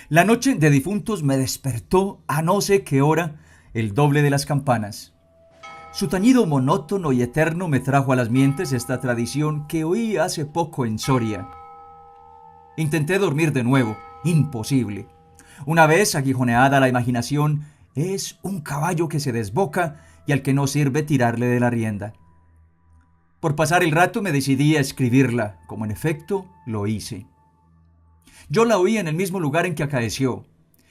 La noche de difuntos me despertó a no sé qué hora el doble de las campanas. Su tañido monótono y eterno me trajo a las mientes esta tradición que oí hace poco en Soria. Intenté dormir de nuevo, imposible. Una vez aguijoneada la imaginación, es un caballo que se desboca y al que no sirve tirarle de la rienda. Por pasar el rato me decidí a escribirla, como en efecto lo hice. Yo la oí en el mismo lugar en que acaeció,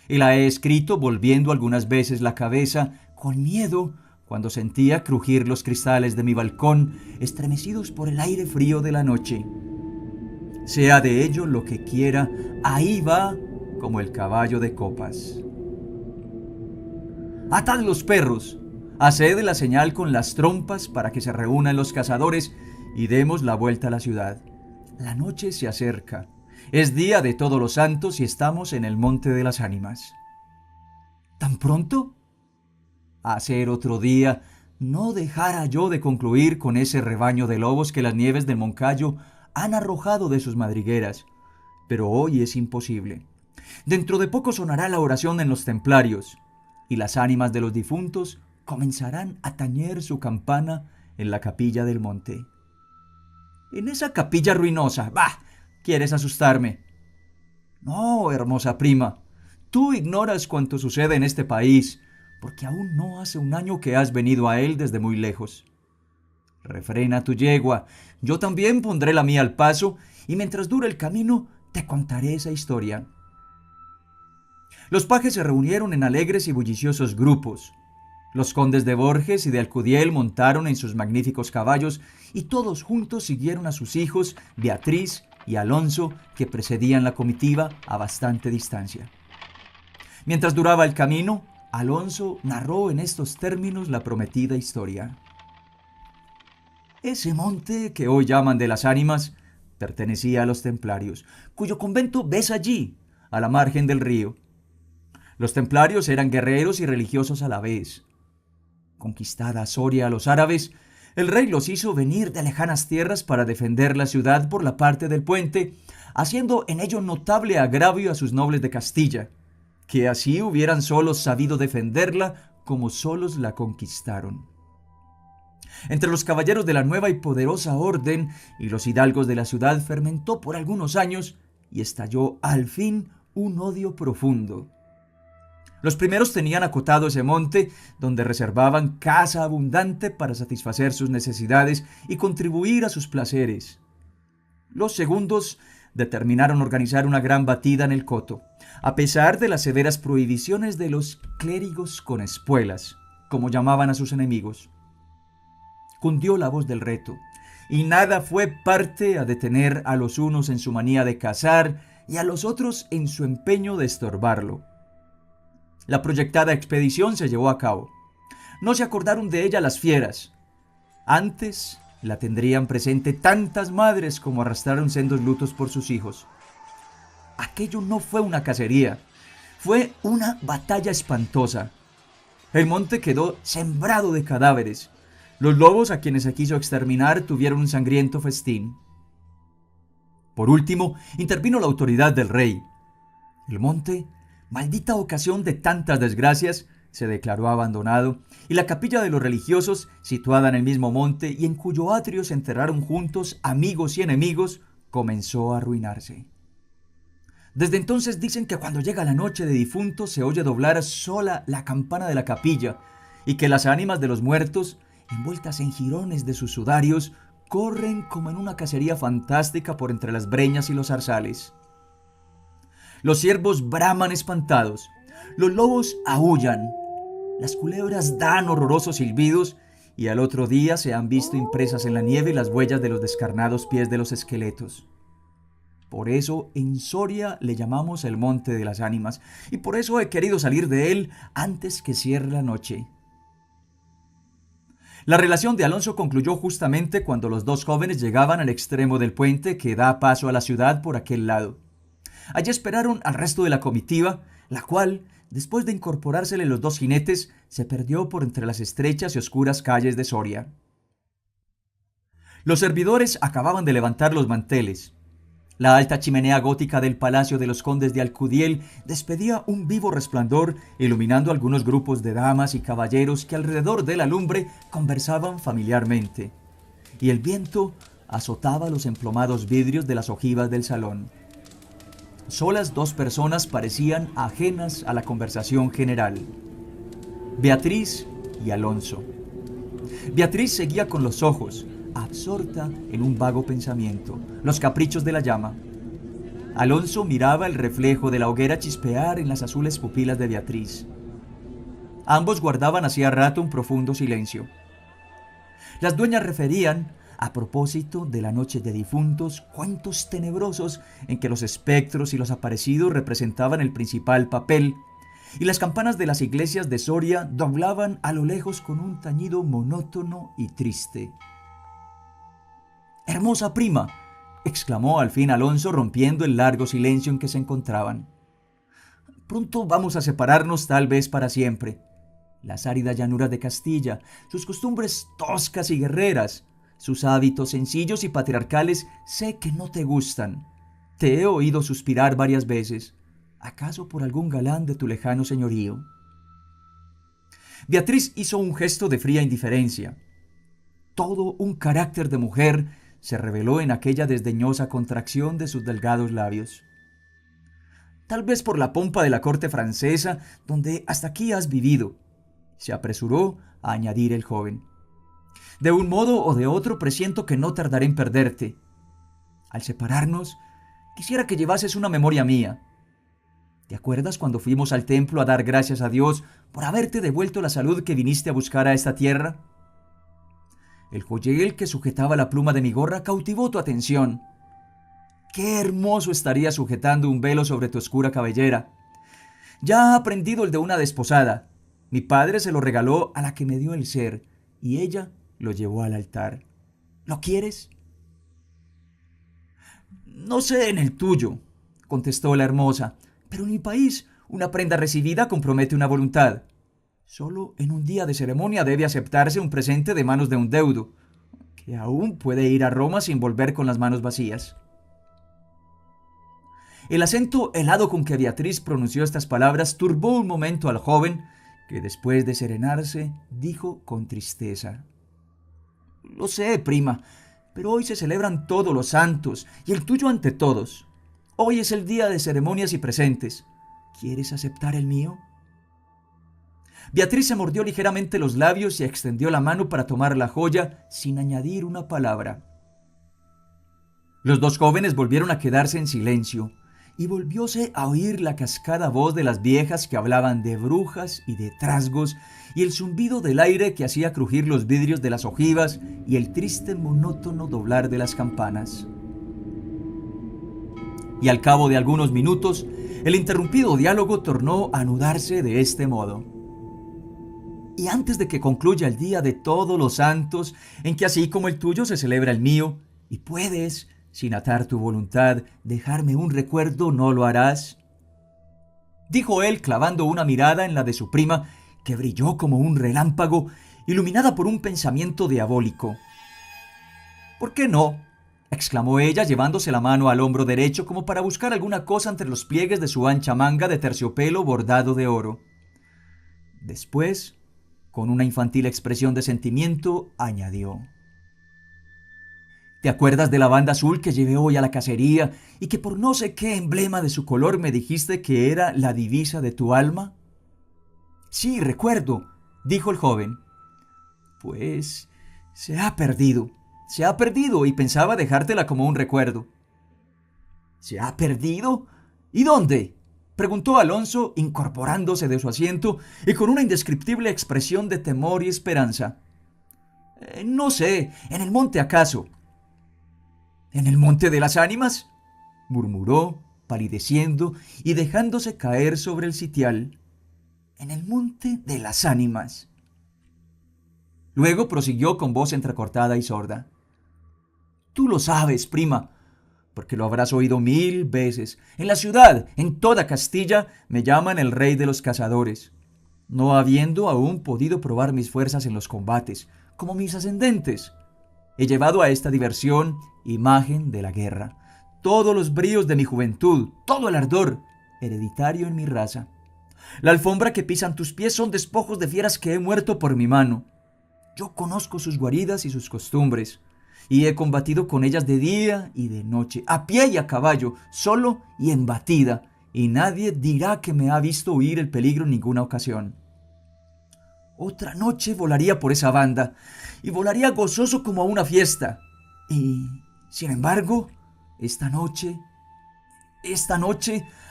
y la he escrito volviendo algunas veces la cabeza con miedo cuando sentía crujir los cristales de mi balcón estremecidos por el aire frío de la noche. Sea de ello lo que quiera, ahí va como el caballo de copas. Atad los perros, haced la señal con las trompas para que se reúnan los cazadores y demos la vuelta a la ciudad. La noche se acerca. Es día de Todos los Santos y estamos en el Monte de las Ánimas. ¿Tan pronto? A ser otro día, no dejara yo de concluir con ese rebaño de lobos que las nieves del Moncayo han arrojado de sus madrigueras. Pero hoy es imposible. Dentro de poco sonará la oración en los templarios, y las ánimas de los difuntos comenzarán a tañer su campana en la capilla del monte. En esa capilla ruinosa, ¡bah! ¿Quieres asustarme? No, hermosa prima, tú ignoras cuanto sucede en este país, porque aún no hace un año que has venido a él desde muy lejos. Refrena tu yegua, yo también pondré la mía al paso, y mientras dure el camino, te contaré esa historia. Los pajes se reunieron en alegres y bulliciosos grupos. Los condes de Borges y de Alcudiel montaron en sus magníficos caballos y todos juntos siguieron a sus hijos, Beatriz y Alonso, que precedían la comitiva a bastante distancia. Mientras duraba el camino, Alonso narró en estos términos la prometida historia. Ese monte que hoy llaman de las Ánimas pertenecía a los templarios, cuyo convento ves allí, a la margen del río. Los templarios eran guerreros y religiosos a la vez. Conquistada Soria a los árabes, el rey los hizo venir de lejanas tierras para defender la ciudad por la parte del puente, haciendo en ello notable agravio a sus nobles de Castilla, que así hubieran solos sabido defenderla como solos la conquistaron. Entre los caballeros de la nueva y poderosa orden y los hidalgos de la ciudad fermentó por algunos años y estalló al fin un odio profundo. Los primeros tenían acotado ese monte, donde reservaban caza abundante para satisfacer sus necesidades y contribuir a sus placeres. Los segundos determinaron organizar una gran batida en el coto, a pesar de las severas prohibiciones de los clérigos con espuelas, como llamaban a sus enemigos. Cundió la voz del reto, y nada fue parte a detener a los unos en su manía de cazar y a los otros en su empeño de estorbarlo. La proyectada expedición se llevó a cabo. No se acordaron de ella las fieras. Antes la tendrían presente tantas madres como arrastraron sendos lutos por sus hijos. Aquello no fue una cacería, fue una batalla espantosa. El monte quedó sembrado de cadáveres. Los lobos a quienes se quiso exterminar tuvieron un sangriento festín. Por último, intervino la autoridad del rey. El monte, maldita ocasión de tantas desgracias, se declaró abandonado, y la capilla de los religiosos, situada en el mismo monte y en cuyo atrio se enterraron juntos amigos y enemigos, comenzó a arruinarse. Desde entonces dicen que cuando llega la noche de difuntos se oye doblar sola la campana de la capilla, y que las ánimas de los muertos, envueltas en jirones de sus sudarios, corren como en una cacería fantástica por entre las breñas y los zarzales. Los ciervos braman espantados, los lobos aúllan, las culebras dan horrorosos silbidos y al otro día se han visto impresas en la nieve las huellas de los descarnados pies de los esqueletos. Por eso en Soria le llamamos el Monte de las Ánimas y por eso he querido salir de él antes que cierre la noche. La relación de Alonso concluyó justamente cuando los dos jóvenes llegaban al extremo del puente que da paso a la ciudad por aquel lado. Allí esperaron al resto de la comitiva, la cual, después de incorporársele los dos jinetes, se perdió por entre las estrechas y oscuras calles de Soria. Los servidores acababan de levantar los manteles. La alta chimenea gótica del Palacio de los Condes de Alcudiel despedía un vivo resplandor, iluminando algunos grupos de damas y caballeros que alrededor de la lumbre conversaban familiarmente, y el viento azotaba los emplomados vidrios de las ojivas del salón. Solas dos personas parecían ajenas a la conversación general: Beatriz y Alonso. Beatriz seguía con los ojos, absorta en un vago pensamiento, los caprichos de la llama. Alonso miraba el reflejo de la hoguera chispear en las azules pupilas de Beatriz. Ambos guardaban hacía rato un profundo silencio. Las dueñas referían, a propósito de la noche de difuntos, cuentos tenebrosos en que los espectros y los aparecidos representaban el principal papel, y las campanas de las iglesias de Soria doblaban a lo lejos con un tañido monótono y triste. «Hermosa prima», exclamó al fin Alonso, rompiendo el largo silencio en que se encontraban. «Pronto vamos a separarnos, tal vez para siempre. Las áridas llanuras de Castilla, sus costumbres toscas y guerreras, sus hábitos sencillos y patriarcales, sé que no te gustan. Te he oído suspirar varias veces. ¿Acaso por algún galán de tu lejano señorío?». Beatriz hizo un gesto de fría indiferencia. Todo un carácter de mujer se reveló en aquella desdeñosa contracción de sus delgados labios. «Tal vez por la pompa de la corte francesa, donde hasta aquí has vivido», se apresuró a añadir el joven. «De un modo o de otro presiento que no tardaré en perderte. Al separarnos, quisiera que llevases una memoria mía. ¿Te acuerdas cuando fuimos al templo a dar gracias a Dios por haberte devuelto la salud que viniste a buscar a esta tierra? El joyel que sujetaba la pluma de mi gorra cautivó tu atención. Qué hermoso estaría sujetando un velo sobre tu oscura cabellera. Ya ha aprendido el de una desposada. Mi padre se lo regaló a la que me dio el ser, y ella lo llevó al altar. ¿Lo quieres?». «No sé en el tuyo», contestó la hermosa, «pero en mi país una prenda recibida compromete una voluntad. Solo en un día de ceremonia debe aceptarse un presente de manos de un deudo, que aún puede ir a Roma sin volver con las manos vacías». El acento helado con que Beatriz pronunció estas palabras turbó un momento al joven, que después de serenarse dijo con tristeza: «Lo sé, prima, pero hoy se celebran todos los santos, y el tuyo ante todos. Hoy es el día de ceremonias y presentes. ¿Quieres aceptar el mío?». Beatriz se mordió ligeramente los labios y extendió la mano para tomar la joya sin añadir una palabra. Los dos jóvenes volvieron a quedarse en silencio, y volvióse a oír la cascada voz de las viejas que hablaban de brujas y de trasgos, y el zumbido del aire que hacía crujir los vidrios de las ojivas, y el triste monótono doblar de las campanas. Y al cabo de algunos minutos, el interrumpido diálogo tornó a anudarse de este modo: «Y antes de que concluya el día de todos los santos, en que así como el tuyo se celebra el mío, y puedes, sin atar tu voluntad, dejarme un recuerdo, ¿no lo harás?», dijo él, clavando una mirada en la de su prima, que brilló como un relámpago, iluminada por un pensamiento diabólico. «¿Por qué no?», exclamó ella, llevándose la mano al hombro derecho como para buscar alguna cosa entre los pliegues de su ancha manga de terciopelo bordado de oro. Después, con una infantil expresión de sentimiento, añadió: «¿Te acuerdas de la banda azul que llevé hoy a la cacería y que por no sé qué emblema de su color me dijiste que era la divisa de tu alma?». «Sí, recuerdo», dijo el joven. «Pues se ha perdido y pensaba dejártela como un recuerdo». «¿Se ha perdido? ¿Y dónde?», preguntó Alonso, incorporándose de su asiento y con una indescriptible expresión de temor y esperanza. «No sé, en el monte acaso». «¿En el monte de las ánimas?», murmuró, palideciendo y dejándose caer sobre el sitial. «En el monte de las ánimas». Luego prosiguió con voz entrecortada y sorda: «Tú lo sabes, prima, porque lo habrás oído 1000 veces. En la ciudad, en toda Castilla, me llaman el rey de los cazadores, no habiendo aún podido probar mis fuerzas en los combates, como mis ascendentes. He llevado a esta diversión imagen de la guerra. todos los bríos de mi juventud, todo el ardor hereditario en mi raza. La alfombra que pisan tus pies son despojos de fieras que he muerto por mi mano. Yo conozco sus guaridas y sus costumbres, y he combatido con ellas de día y de noche, a pie y a caballo, solo y en batida, y nadie dirá que me ha visto huir el peligro en ninguna ocasión. Otra noche volaría por esa banda, y volaría gozoso como a una fiesta. Y, sin embargo, esta noche,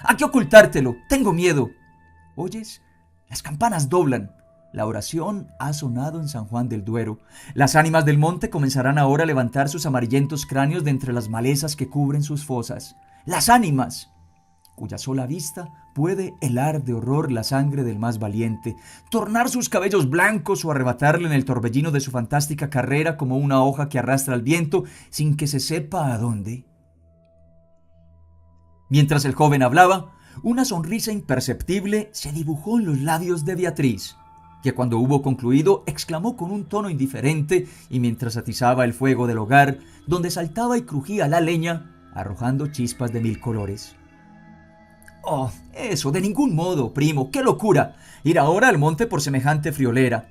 ¿a qué ocultártelo? Tengo miedo. ¿Oyes? Las campanas doblan. La oración ha sonado en San Juan del Duero. Las ánimas del monte comenzarán ahora a levantar sus amarillentos cráneos de entre las malezas que cubren sus fosas. Las ánimas, cuya sola vista puede helar de horror la sangre del más valiente, tornar sus cabellos blancos o arrebatarle en el torbellino de su fantástica carrera como una hoja que arrastra el viento sin que se sepa a dónde. Mientras el joven hablaba, una sonrisa imperceptible se dibujó en los labios de Beatriz, que cuando hubo concluido exclamó con un tono indiferente y mientras atizaba el fuego del hogar, donde saltaba y crujía la leña, arrojando chispas de mil colores. «Oh, eso, de ningún modo, primo, qué locura, ir ahora al monte por semejante friolera.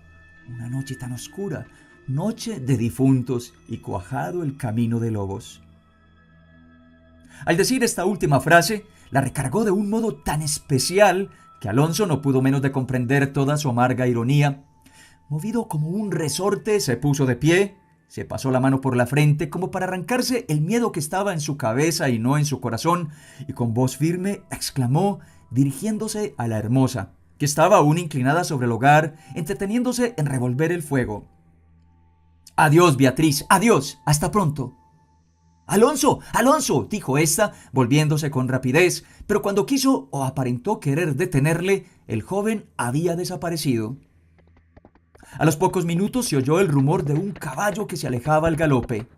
Una noche tan oscura, noche de difuntos y cuajado el camino de lobos». Al decir esta última frase, la recargó de un modo tan especial que Alonso no pudo menos de comprender toda su amarga ironía. Movido como un resorte, se puso de pie, se pasó la mano por la frente como para arrancarse el miedo que estaba en su cabeza y no en su corazón, y con voz firme exclamó, dirigiéndose a la hermosa, que estaba aún inclinada sobre el hogar, entreteniéndose en revolver el fuego: «Adiós, Beatriz, adiós, hasta pronto». «¡Alonso! ¡Alonso!», dijo ésta, volviéndose con rapidez, pero cuando quiso o aparentó querer detenerle, el joven había desaparecido. A los pocos minutos se oyó el rumor de un caballo que se alejaba al galope.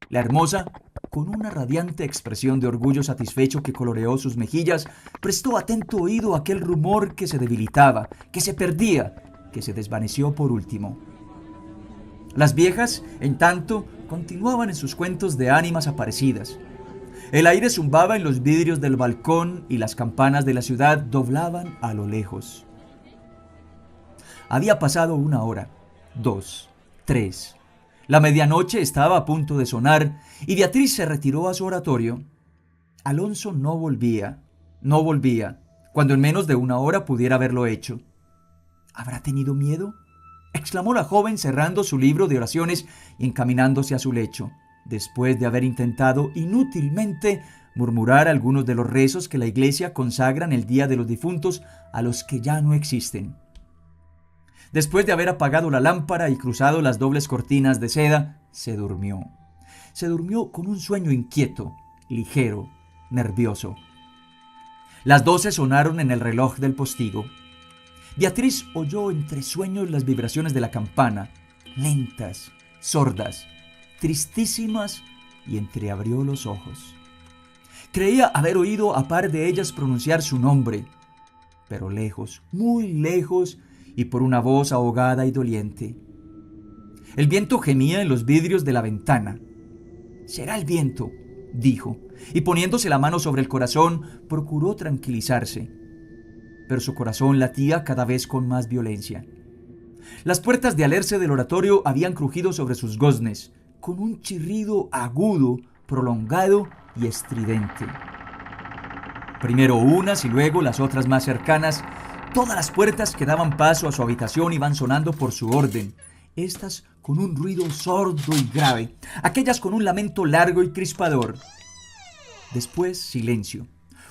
La hermosa, con una radiante expresión de orgullo satisfecho que coloreó sus mejillas, prestó atento oído a aquel rumor que se debilitaba, que se perdía, que se desvaneció por último. Las viejas, en tanto, continuaban en sus cuentos de ánimas aparecidas. El aire zumbaba en los vidrios del balcón y las campanas de la ciudad doblaban a lo lejos. Había pasado 1 hora, 2, 3. La medianoche estaba a punto de sonar y Beatriz se retiró a su oratorio. Alonso no volvía, cuando en menos de 1 hora pudiera haberlo hecho. ¿Habrá tenido miedo?, exclamó la joven cerrando su libro de oraciones y encaminándose a su lecho, después de haber intentado inútilmente murmurar algunos de los rezos que la iglesia consagra en el Día de los Difuntos a los que ya no existen. Después de haber apagado la lámpara y cruzado las dobles cortinas de seda, se durmió. Se durmió con un sueño inquieto, ligero, nervioso. Las 12 sonaron en el reloj del postigo. Beatriz oyó entre sueños las vibraciones de la campana, lentas, sordas, tristísimas, y entreabrió los ojos. Creía haber oído a par de ellas pronunciar su nombre, pero lejos, muy lejos, y por una voz ahogada y doliente. El viento gemía en los vidrios de la ventana. «Será el viento», dijo, y poniéndose la mano sobre el corazón, procuró tranquilizarse. Pero su corazón latía cada vez con más violencia. Las puertas de alerce del oratorio habían crujido sobre sus goznes, con un chirrido agudo, prolongado y estridente. Primero unas y luego las otras más cercanas, todas las puertas que daban paso a su habitación iban sonando por su orden, estas con un ruido sordo y grave, aquellas con un lamento largo y crispador. Después silencio,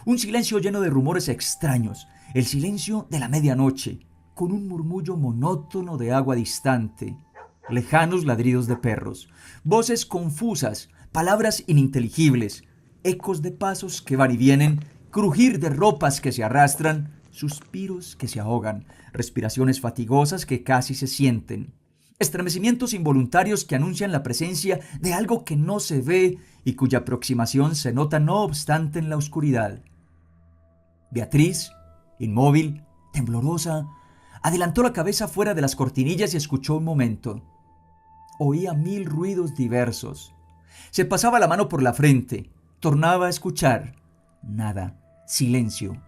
un silencio lleno de rumores extraños, el silencio de la medianoche, con un murmullo monótono de agua distante, lejanos ladridos de perros, voces confusas, palabras ininteligibles, ecos de pasos que van y vienen, crujir de ropas que se arrastran, suspiros que se ahogan, respiraciones fatigosas que casi se sienten, estremecimientos involuntarios que anuncian la presencia de algo que no se ve y cuya aproximación se nota no obstante en la oscuridad. Beatriz, inmóvil, temblorosa, adelantó la cabeza fuera de las cortinillas y escuchó un momento. Oía 1000 ruidos diversos. Se pasaba la mano por la frente. tornaba a escuchar. Nada, silencio.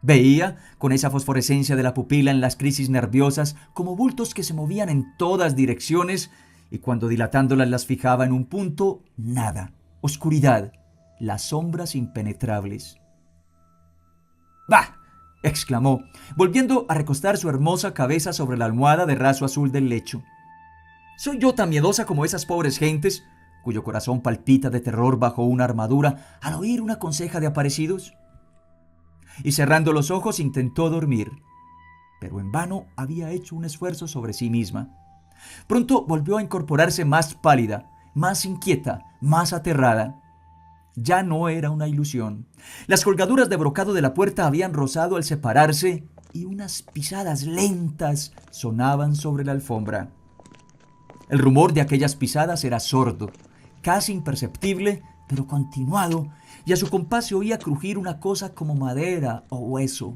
Veía, con esa fosforescencia de la pupila en las crisis nerviosas, como bultos que se movían en todas direcciones, y cuando dilatándolas las fijaba en un punto, nada, oscuridad, las sombras impenetrables. ¡Bah! Exclamó, volviendo a recostar su hermosa cabeza sobre la almohada de raso azul del lecho. ¿Soy yo tan miedosa como esas pobres gentes, cuyo corazón palpita de terror bajo una armadura al oír una conseja de aparecidos? Y cerrando los ojos intentó dormir, pero en vano había hecho un esfuerzo sobre sí misma. Pronto volvió a incorporarse más pálida, más inquieta, más aterrada. Ya no era una ilusión. Las colgaduras de brocado de la puerta habían rozado al separarse y unas pisadas lentas sonaban sobre la alfombra. El rumor de aquellas pisadas era sordo, casi imperceptible, pero continuado, y a su compás se oía crujir una cosa como madera o hueso.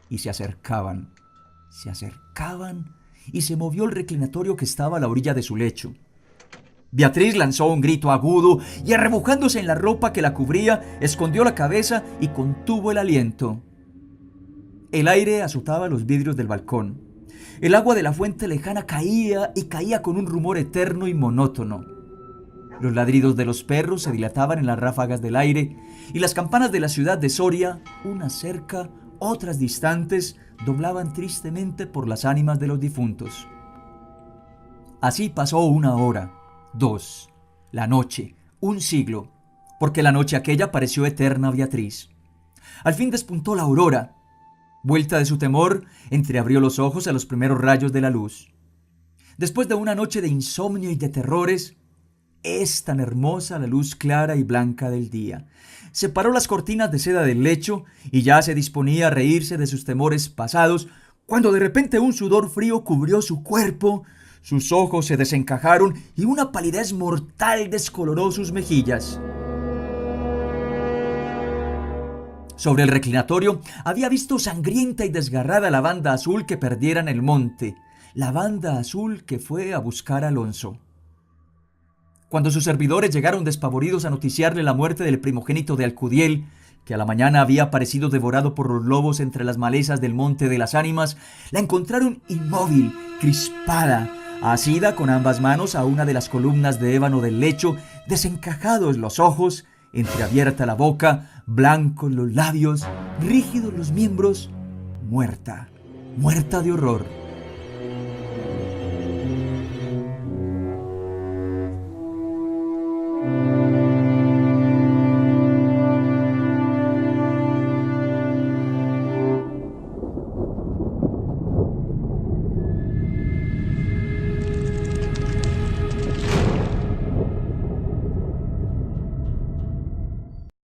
Y se acercaban, y se movió el reclinatorio que estaba a la orilla de su lecho. Beatriz lanzó un grito agudo y, arrebujándose en la ropa que la cubría, escondió la cabeza y contuvo el aliento. El aire azotaba los vidrios del balcón. El agua de la fuente lejana caía y caía con un rumor eterno y monótono. Los ladridos de los perros se dilataban en las ráfagas del aire y las campanas de la ciudad de Soria, unas cerca, otras distantes, doblaban tristemente por las ánimas de los difuntos. Así pasó 1 hora, 2, la noche, 1 siglo, porque la noche aquella pareció eterna a Beatriz. Al fin despuntó la aurora. Vuelta de su temor, entreabrió los ojos a los primeros rayos de la luz. Después de una noche de insomnio y de terrores, es tan hermosa la luz clara y blanca del día. Separó las cortinas de seda del lecho y ya se disponía a reírse de sus temores pasados, cuando de repente un sudor frío cubrió su cuerpo, sus ojos se desencajaron y una palidez mortal descoloró sus mejillas. Sobre el reclinatorio había visto sangrienta y desgarrada la banda azul que perdiera en el monte, la banda azul que fue a buscar a Alonso. Cuando sus servidores llegaron despavoridos a noticiarle la muerte del primogénito de Alcudiel, que a la mañana había aparecido devorado por los lobos entre las malezas del Monte de las Ánimas, la encontraron inmóvil, crispada, asida con ambas manos a una de las columnas de ébano del lecho, desencajados los ojos, entreabierta la boca, blancos los labios, rígidos los miembros, muerta, muerta de horror.